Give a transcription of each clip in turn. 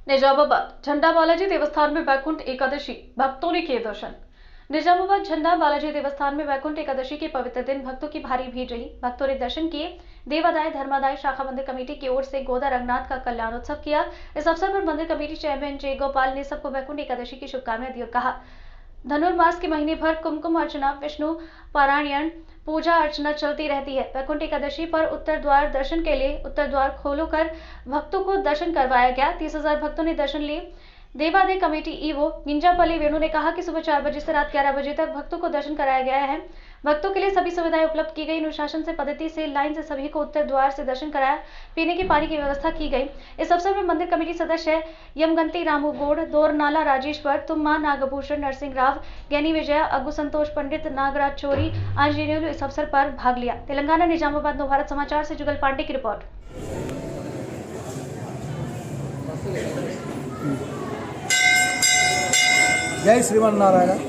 निजामाबाद झंडा बालाजी देवस्थान में वैकुंठ एकादशी, भक्तों ने किए दर्शन। निजामाबाद झंडा बालाजी देवस्थान में वैकुंठ एकादशी के पवित्र दिन भक्तों की भारी भीड़ रही। भक्तों ने दर्शन किए। देवादाय धर्मादाय शाखा मंदिर कमेटी की ओर से गोदा रंगनाथ का कल्याण उत्सव किया। इस अवसर पर मंदिर कमेटी चेयरमैन जय गोपाल ने सबको वैकुंठ एकादशी की शुभकामनाएं दी और कहा, धनुर्मास के महीने भर कुमकुम अर्चना, विष्णु पारायण, पूजा अर्चना चलती रहती है। वैकुंठ एकादशी पर उत्तर द्वार दर्शन के लिए उत्तर द्वार खोलकर भक्तों को दर्शन करवाया गया। 30,000 भक्तों ने दर्शन लिए। देवादाय कमेटी ईवो निंजापल्ली वेणु ने कहा कि सुबह 4 बजे से रात 11 बजे तक भक्तों को दर्शन कराया गया है। भक्तों के लिए सभी सुविधाएं उपलब्ध की गई। अनुशासन से पद्धति से लाइन से सभी को उत्तर द्वार से दर्शन कराया। पीने के पानी की व्यवस्था की गई। इस अवसर पर मंदिर कमेटी सदस्य यमगंती रामू गोड़, दोरनाला राजेश्वर, तुम्मा नागभूषण, नरसिंह राव, ज्ञानी विजया, अग्गू संतोष पंडित, नागराज चोरी, आंजनेयुलु इस अवसर पर भाग लिया। तेलंगाना निजामाबाद नव भारत समाचार से जुगल पांडे की रिपोर्ट। जय श्रीमन्नारायण।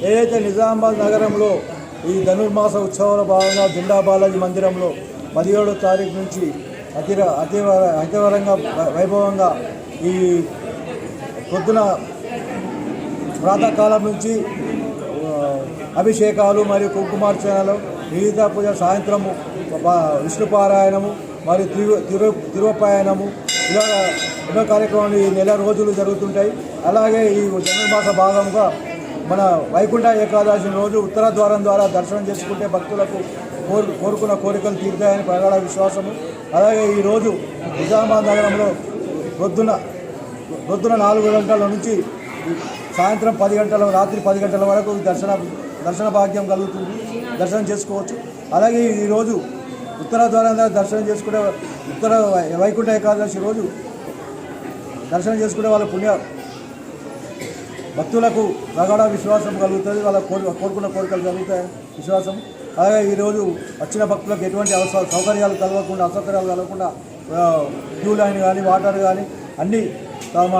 ఏదైతే నిజామాబాద్ నగరంలో ఈ ధనుర్మాస ఉత్సవాల భాగంగా జెండా బాలాజీ మందిరంలో 17వ తారీఖు నుంచి అతివరంగా వైభవంగా ఈ పొద్దున ప్రాతకాలం నుంచి అభిషేకాలు మరియు కుంకుమార్చనలు, వివిధ పూజ, సాయంత్రము విష్ణుపారాయణము మరియు తిరువపాయనము ఇలా ఎన్నో కార్యక్రమాలు ఈ నెల రోజులు జరుగుతుంటాయి. అలాగే ఈ ధనుర్మాస భాగంగా మన వైకుంఠ ఏకాదశి రోజు ఉత్తర ద్వారం ద్వారా దర్శనం చేసుకుంటే భక్తులకు కోరుకున్న కోరికలు తీరుతాయని ప్రగాఢ విశ్వాసము. అలాగే ఈరోజు నిజామాబాద్ నగరంలో పొద్దున 4 గంటల నుంచి సాయంత్రం 10 గంటల రాత్రి 10 గంటల వరకు దర్శన భాగ్యం కలుగుతుంది, దర్శనం చేసుకోవచ్చు. అలాగే ఈరోజు ఉత్తర ద్వారం ద్వారా దర్శనం చేసుకునే వైకుంఠ ఏకాదశి రోజు దర్శనం చేసుకునే వాళ్ళ భక్తులకు ప్రగాఢ విశ్వాసం కలుగుతుంది, వాళ్ళ కోరుకున్న కోరికలు జరుగుతాయని విశ్వాసం. అలాగే ఈరోజు వచ్చిన భక్తులకు ఎటువంటి అసౌకర్యాలు కలగకుండా క్యూ లైన్ కానీ వాటర్ కానీ అన్నీ తమ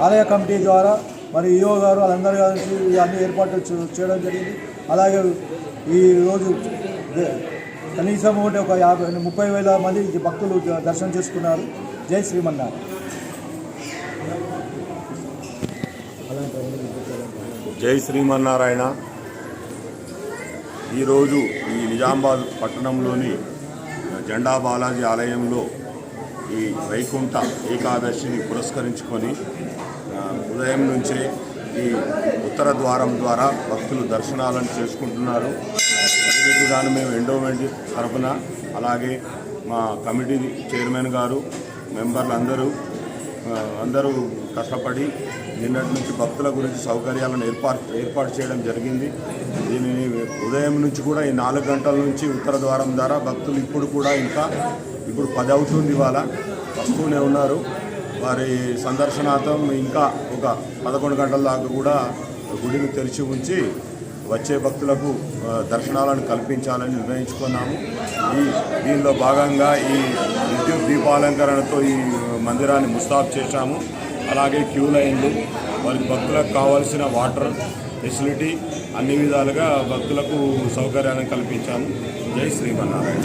ఆలయ కమిటీ ద్వారా మరి ఈఓ గారు వాళ్ళందరూ కలిసి అన్ని ఏర్పాట్లు చేయడం జరిగింది. అలాగే ఈరోజు కనీసం ఒక 30,000 మంది భక్తులు దర్శనం చేసుకున్నారు. జై శ్రీమన్నారాయణ. జై శ్రీమన్నారాయణ. ఈరోజు ఈ నిజామాబాద్ పట్టణంలోని జెండా బాలాజీ ఆలయంలో ఈ వైకుంఠ ఏకాదశిని పురస్కరించుకొని ఉదయం నుంచే ఈ ఉత్తర ద్వారం ద్వారా భక్తులు దర్శనాలను చేసుకుంటున్నారు. దీనికి గాను మేము ఎండోమెంట్ తరఫున అలాగే మా కమిటీ చైర్మన్ గారు, మెంబర్లు అందరూ కష్టపడి నిన్నటి నుంచి భక్తుల గురించి సౌకర్యాలను ఏర్పాటు చేయడం జరిగింది. దీనిని ఉదయం నుంచి కూడా ఈ 4 గంటల నుంచి ఉత్తర ద్వారం ద్వారా భక్తులు ఇప్పుడు 10 అవుతుంది, ఇవాళ వస్తూనే ఉన్నారు. వారి సందర్శనార్థం ఇంకా ఒక 11 గంటల దాకా కూడా గుడిని తెరిచి ఉంచి వచ్చే భక్తులకు దర్శనాలను కల్పించాలని నిర్ణయించుకున్నాము. దీనిలో భాగంగా ఈ విద్యుత్ దీపాలంకరణతో ఈ మందిరాన్ని ముస్తాబ్ చేశాము. అలాగే క్యూ లైన్లు, వారికి భక్తులకు కావాల్సిన వాటర్ ఫెసిలిటీ అన్ని విధాలుగా భక్తులకు సౌకర్యాలను కల్పించాము. జై శ్రీమన్నారాయణ.